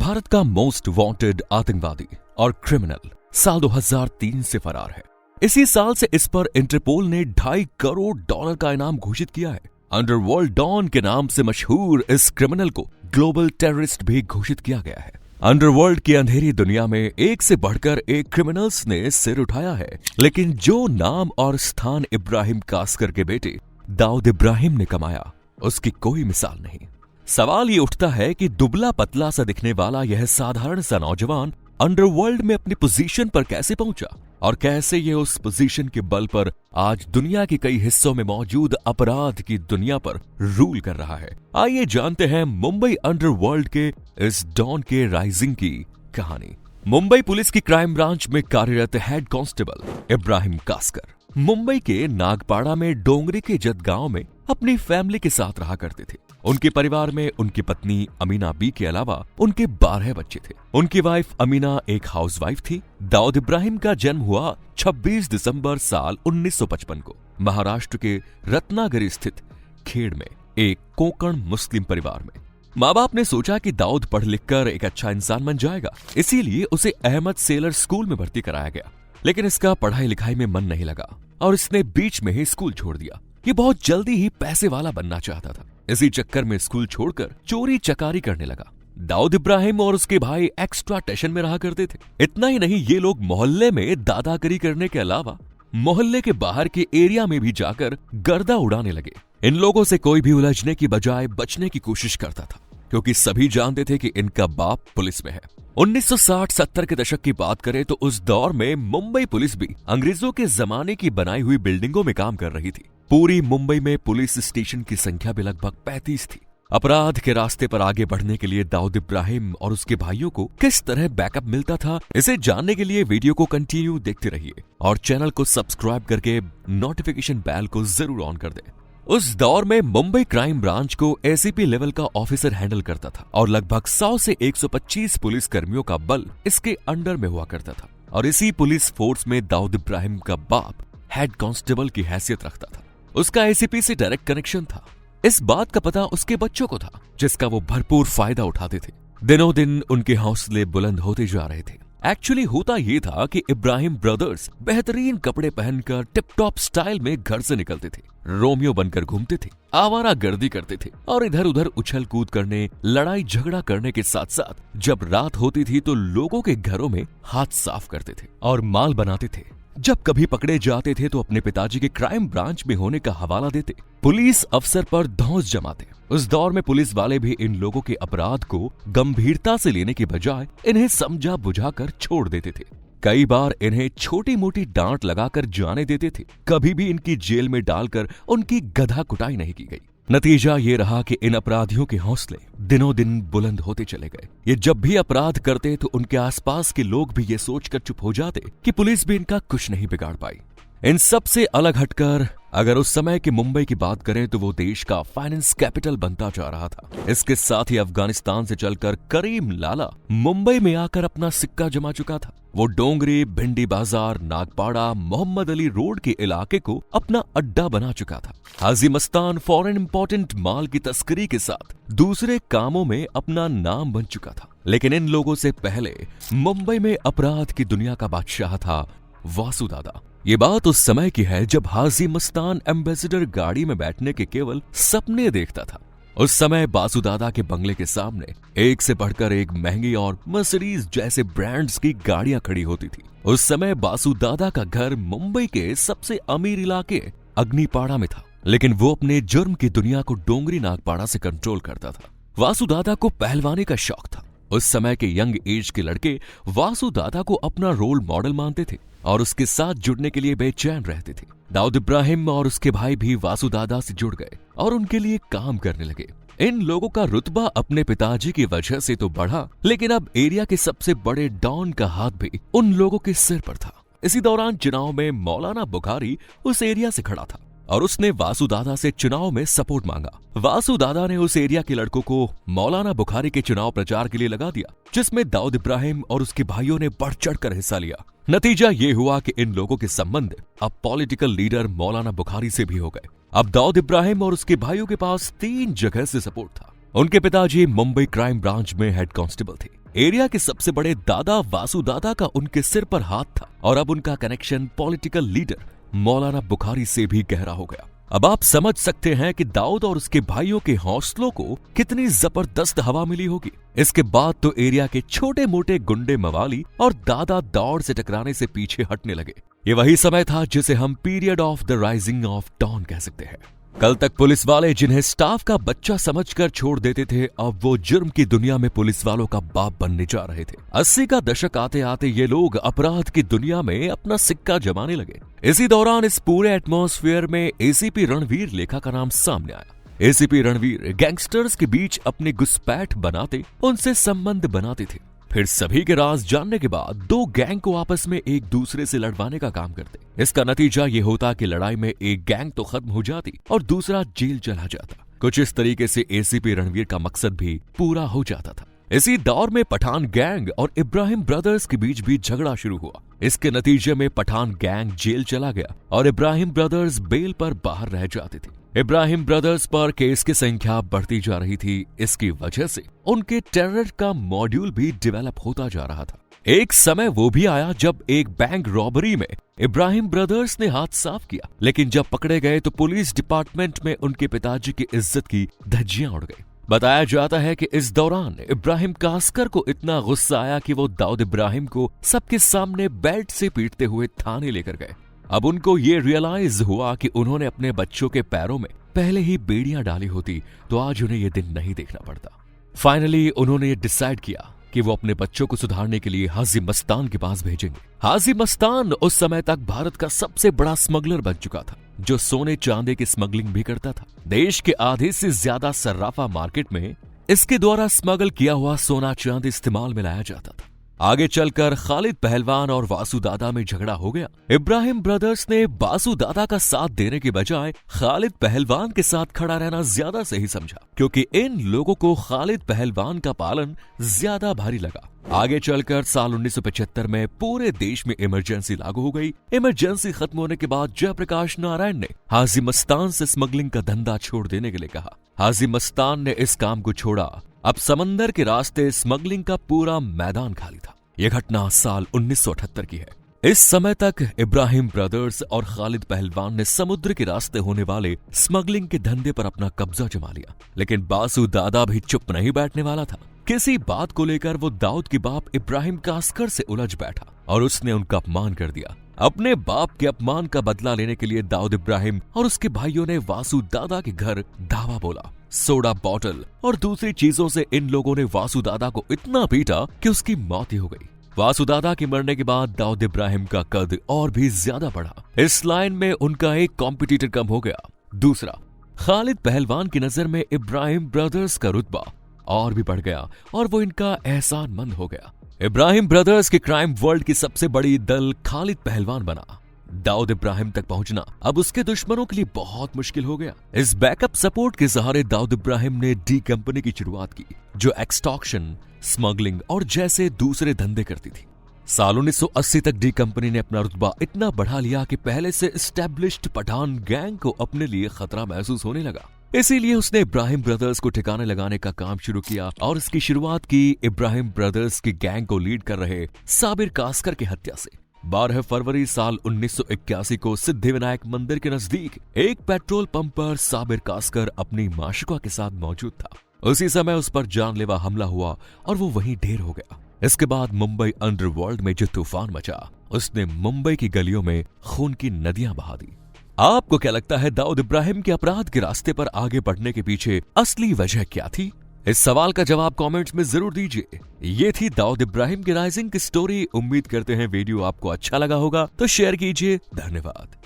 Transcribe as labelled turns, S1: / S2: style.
S1: भारत का most wanted आतंकवादी और क्रिमिनल साल 2003 से फरार है। इसी साल से इस पर इंटरपोल ने $2.5 करोड़ का इनाम घोषित किया है। अंडरवर्ल्ड डॉन के नाम से मशहूर इस क्रिमिनल को ग्लोबल टेररिस्ट भी घोषित किया गया है। अंडरवर्ल्ड की अंधेरी दुनिया में एक से बढ़कर एक क्रिमिनल्स ने सिर उठाया है, लेकिन जो नाम और स्थान इब्राहिम कास्कर के बेटे दाऊद इब्राहिम ने कमाया, उसकी कोई मिसाल नहीं। सवाल ये उठता है कि दुबला पतला सा दिखने वाला यह साधारण सा नौजवान अंडरवर्ल्ड में अपनी पोजीशन पर कैसे पहुंचा और कैसे ये उस पोजीशन के बल पर आज दुनिया के कई हिस्सों में मौजूद अपराध की दुनिया पर रूल कर रहा है। आइए जानते हैं मुंबई अंडरवर्ल्ड के इस डॉन के राइजिंग की कहानी। मुंबई पुलिस की क्राइम ब्रांच में कार्यरत हेड कांस्टेबल इब्राहिम कास्कर मुंबई के नागपाड़ा में डोंगरी के जत गांव में अपनी फैमिली के साथ रहा करते थे। उनके परिवार में उनकी पत्नी अमीना बी के अलावा उनके 12 बच्चे थे। उनकी वाइफ अमीना एक हाउसवाइफ थी। दाऊद इब्राहिम का जन्म हुआ 26 दिसंबर साल 1955 को महाराष्ट्र के रत्नागिरी स्थित खेड़ में एक कोंकण मुस्लिम परिवार में। माँ बाप ने सोचा कि दाऊद पढ़ लिख कर एक अच्छा इंसान बन जाएगा, इसीलिए उसे अहमद सेलर स्कूल में भर्ती कराया गया। लेकिन इसका पढ़ाई लिखाई में मन नहीं लगा और इसने बीच में ही स्कूल छोड़ दिया। ये बहुत जल्दी ही पैसे वाला बनना चाहता था। इसी चक्कर में स्कूल छोड़कर चोरी चकारी करने लगा। दाऊद इब्राहिम और उसके भाई एक्स्ट्रा टेशन में रहा करते थे। इतना ही नहीं, ये लोग मोहल्ले में दादागिरी करने के अलावा मोहल्ले के बाहर के एरिया में भी जाकर गर्दा उड़ाने लगे। इन लोगों से कोई भी उलझने की बजाय बचने की कोशिश करता था, क्योंकि सभी जानते थे कि इनका बाप पुलिस में है। 1960-70 के दशक की बात करें तो उस दौर में मुंबई पुलिस भी अंग्रेजों के जमाने की बनाई हुई बिल्डिंगों में काम कर रही थी। पूरी मुंबई में पुलिस स्टेशन की संख्या भी लगभग 35 थी। अपराध के रास्ते पर आगे बढ़ने के लिए दाऊद इब्राहिम और उसके भाइयों को किस तरह बैकअप मिलता था, इसे जानने के लिए वीडियो को कंटिन्यू देखते रहिए और चैनल को सब्सक्राइब करके नोटिफिकेशन बेल को जरूर ऑन कर दें। उस दौर में मुंबई क्राइम ब्रांच को एसीपी लेवल का ऑफिसर हैंडल करता था और लगभग 100 से 125 पुलिस कर्मियों का बल इसके अंडर में हुआ करता था। और इसी पुलिस फोर्स में दाऊद इब्राहिम का बाप हेड कांस्टेबल की हैसियत रखता था। उसका एसीपी से डायरेक्ट कनेक्शन था। इस बात का पता उसके बच्चों को था, जिसका वो भरपूर फायदा उठाते थे। दिनों दिन उनके हौसले बुलंद होते जा रहे थे। एक्चुअली होता ये था कि इब्राहिम ब्रदर्स बेहतरीन कपड़े पहनकर टिप टॉप स्टाइल में घर से निकलते थे, रोमियो बनकर घूमते थे, आवारा गर्दी करते थे और इधर उधर उछल कूद करने, लड़ाई झगड़ा करने के साथ साथ जब रात होती थी तो लोगों के घरों में हाथ साफ करते थे और माल बनाते थे। जब कभी पकड़े जाते थे तो अपने पिताजी के क्राइम ब्रांच में होने का हवाला देते, पुलिस अफसर पर धौंस जमाते। उस दौर में पुलिस वाले भी इन लोगों के अपराध को गंभीरता से लेने के बजाय इन्हें समझा बुझाकर छोड़ देते थे। कई बार इन्हें छोटी मोटी डांट लगाकर जाने देते थे। कभी भी इनकी जेल में डालकर उनकी गधा कुटाई नहीं की गई। नतीजा ये रहा कि इन अपराधियों के हौसले दिनों दिन बुलंद होते चले गए। ये जब भी अपराध करते तो उनके आसपास के लोग भी ये सोचकर चुप हो जाते कि पुलिस भी इनका कुछ नहीं बिगाड़ पाई। इन सब से अलग हटकर अगर उस समय की मुंबई की बात करें तो वो देश का फाइनेंस कैपिटल बनता जा रहा था। इसके साथ ही अफगानिस्तान से चलकर करीम लाला मुंबई में आकर अपना सिक्का जमा चुका था। वो डोंगरी, भिंडी बाजार, नागपाड़ा, मोहम्मद अली रोड के इलाके को अपना अड्डा बना चुका था। हाजी मस्तान फॉरेन इंपोर्टेंट माल की तस्करी के साथ दूसरे कामों में अपना नाम बन चुका था। लेकिन इन लोगों से पहले मुंबई में अपराध की दुनिया का बादशाह था वासु दादा। ये बात उस समय की है जब हाजी मस्तान एम्बेसडर गाड़ी में बैठने के केवल सपने देखता था। उस समय बासु दादा के बंगले के सामने एक से बढ़कर एक महंगी और मर्सिडीज जैसे ब्रांड्स की गाड़ियां खड़ी होती थी। उस समय बासु दादा का घर मुंबई के सबसे अमीर इलाके अग्निपाड़ा में था, लेकिन वो अपने जुर्म की दुनिया को डोंगरी नागपाड़ा से कंट्रोल करता था। वासु दादा को पहलवानी का शौक था। उस समय के यंग एज के लड़के वासु दादा को अपना रोल मॉडल मानते थे और उसके साथ जुड़ने के लिए बेचैन रहते थे। दाऊद इब्राहिम और उसके भाई भी वासु दादा से जुड़ गए और उनके लिए काम करने लगे। इन लोगों का रुतबा अपने पिताजी की वजह से तो बढ़ा, लेकिन अब एरिया के सबसे बड़े डॉन का हाथ भी उन लोगों के सिर पर था। इसी दौरान चुनाव में मौलाना बुखारी उस एरिया से खड़ा था और उसने वासु दादा से चुनाव में सपोर्ट मांगा। वासु दादा ने उस एरिया के लड़कों को मौलाना बुखारी के चुनाव प्रचार के लिए लगा दिया, जिसमें दाऊद इब्राहिम और उसके भाइयों ने बढ़ चढ़कर हिस्सा लिया। नतीजा ये हुआ कि इन लोगों के संबंध अब पॉलिटिकल लीडर मौलाना बुखारी से भी हो गए। अब दाऊद इब्राहिम और उसके भाइयों के पास 3 जगह से सपोर्ट था। उनके पिताजी मुंबई क्राइम ब्रांच में हेड कांस्टेबल थे एरिया के सबसे बड़े दादा वासु दादा का उनके सिर पर हाथ था और अब उनका कनेक्शन पॉलिटिकल लीडर मौलाना बुखारी से भी गहरा हो गया। अब आप समझ सकते हैं कि दाऊद और उसके भाइयों के हौसलों को कितनी जबरदस्त हवा मिली होगी। इसके बाद तो एरिया के छोटे मोटे गुंडे मवाली और दादा दौड़ से टकराने से पीछे हटने लगे। ये वही समय था जिसे हम period of the rising of dawn कह सकते हैं। कल तक पुलिस वाले जिन्हें स्टाफ का बच्चा समझकर छोड़ देते थे, अब वो जुर्म की दुनिया में पुलिस वालों का बाप बनने जा रहे थे। 80 का दशक आते आते ये लोग अपराध की दुनिया में अपना सिक्का जमाने लगे। इसी दौरान इस पूरे एटमॉस्फेयर में एसीपी रणवीर लेखा का नाम सामने आया। एसीपी रणवीर गैंगस्टर्स के बीच अपनी घुसपैठ बनाते, उनसे संबंध बनाते थे। फिर सभी के राज जानने के बाद दो गैंग को आपस में एक दूसरे से लड़वाने का काम करते। इसका नतीजा ये होता कि लड़ाई में एक गैंग तो खत्म हो जाती और दूसरा जेल चला जाता। कुछ इस तरीके से एसीपी रणवीर का मकसद भी पूरा हो जाता था। इसी दौर में पठान गैंग और इब्राहिम ब्रदर्स के बीच भी झगड़ा शुरू हुआ। इसके नतीजे में पठान गैंग जेल चला गया और इब्राहिम ब्रदर्स बेल पर बाहर रह जाते थे। इब्राहिम ब्रदर्स पर केस की संख्या बढ़ती जा रही थी। इसकी वजह से उनके टेरर का मॉड्यूल भी डेवलप होता जा रहा था। एक समय वो भी आया जब एक बैंक रॉबरी में इब्राहिम ब्रदर्स ने हाथ साफ किया, लेकिन जब पकड़े गए तो पुलिस डिपार्टमेंट में उनके पिताजी की इज्जत की धज्जियां उड़ गई। बताया जाता है कि इस दौरान इब्राहिम कास्कर को इतना गुस्सा आया कि वो दाऊद इब्राहिम को सबके सामने बेल्ट से पीटते हुए थाने लेकर गए। अब उनको ये रियलाइज हुआ कि उन्होंने अपने बच्चों के पैरों में पहले ही बेड़ियां डाली होती तो आज उन्हें ये दिन नहीं देखना पड़ता। फाइनली उन्होंने ये डिसाइड किया कि वो अपने बच्चों को सुधारने के लिए हाजी मस्तान के पास भेजेंगे। हाजी मस्तान उस समय तक भारत का सबसे बड़ा स्मगलर बन चुका था, जो सोने चांदी की स्मगलिंग भी करता था। देश के आधे से ज्यादा सर्राफा मार्केट में इसके द्वारा स्मगल किया हुआ सोना चांदी इस्तेमाल में लाया जाता था। आगे चलकर खालिद पहलवान और वासु दादा में झगड़ा हो गया। इब्राहिम ब्रदर्स ने वासु दादा का साथ देने के बजाय खालिद पहलवान के साथ खड़ा रहना ज्यादा सही समझा, क्योंकि इन लोगों को खालिद पहलवान का पालन ज्यादा भारी लगा। आगे चलकर साल 1975 में पूरे देश में इमरजेंसी लागू हो गई। इमरजेंसी खत्म होने के बाद जयप्रकाश नारायण ने हाजी मस्तान से स्मगलिंग का धंधा छोड़ देने के लिए कहा। हाजी मस्तान ने इस काम को छोड़ा। अब समंदर के रास्ते स्मगलिंग का पूरा मैदान खाली था। यह घटना साल 1978 की है। इस समय तक इब्राहिम ब्रदर्स और खालिद पहलवान ने समुद्र के रास्ते होने वाले स्मगलिंग के धंधे पर अपना कब्जा जमा लिया, लेकिन वासु दादा भी चुप नहीं बैठने वाला था। किसी बात को लेकर वो दाऊद के बाप इब्राहिम कास्कर से उलझ बैठा और उसने उनका अपमान कर दिया। अपने बाप के अपमान का बदला लेने के लिए दाऊद इब्राहिम और उसके भाइयों ने वासु दादा के घर धावा बोला। सोडा बॉटल और दूसरी चीजों से इन लोगों ने वासु दादा को इतना पीटा कि उसकी मौत ही हो गई। वासु दादा के मरने के बाद दाऊद इब्राहिम का कद और भी ज्यादा बढ़ा। इस लाइन में उनका एक कॉम्पिटिटर कम हो गया। दूसरा, खालिद पहलवान की नजर में इब्राहिम ब्रदर्स का रुतबा और भी बढ़ गया और वो इनका एहसानमंद हो गया। इब्राहिम ब्रदर्स के क्राइम वर्ल्ड की सबसे बड़ी दल खालिद पहलवान बना। दाऊद इब्राहिम तक पहुंचना अब उसके दुश्मनों के लिए बहुत मुश्किल हो गया। इस बैकअप सपोर्ट के सहारे दाऊद इब्राहिम ने डी कंपनी की शुरुआत की, जो एक्सटॉर्शन, स्मगलिंग और जैसे दूसरे धंधे करती थी। साल 1980 तक डी कंपनी ने अपना रुतबा इतना बढ़ा लिया कि पहले से एस्टैब्लिश्ड पठान गैंग को अपने लिए खतरा महसूस होने लगा। इसीलिए उसने इब्राहिम ब्रदर्स को ठिकाने लगाने का काम शुरू किया और इसकी शुरुआत की इब्राहिम ब्रदर्स की गैंग को लीड कर रहे साबिर कास्कर की हत्या से। 12 फरवरी साल 1981 को सिद्धिविनायक मंदिर के नजदीक एक पेट्रोल पंप पर साबिर कास्कर अपनी माशिका के साथ मौजूद था। उसी समय उस पर जानलेवा हमला हुआ और वो वहीं ढेर हो गया। इसके बाद मुंबई अंडरवर्ल्ड में जो तूफान मचा, उसने मुंबई की गलियों में खून की नदियां बहा दी। आपको क्या लगता है, दाऊद इब्राहिम के अपराध के रास्ते पर आगे बढ़ने के पीछे असली वजह क्या थी? इस सवाल का जवाब कमेंट्स में जरूर दीजिए। ये थी दाऊद इब्राहिम की राइजिंग की स्टोरी। उम्मीद करते हैं वीडियो आपको अच्छा लगा होगा, तो शेयर कीजिए। धन्यवाद।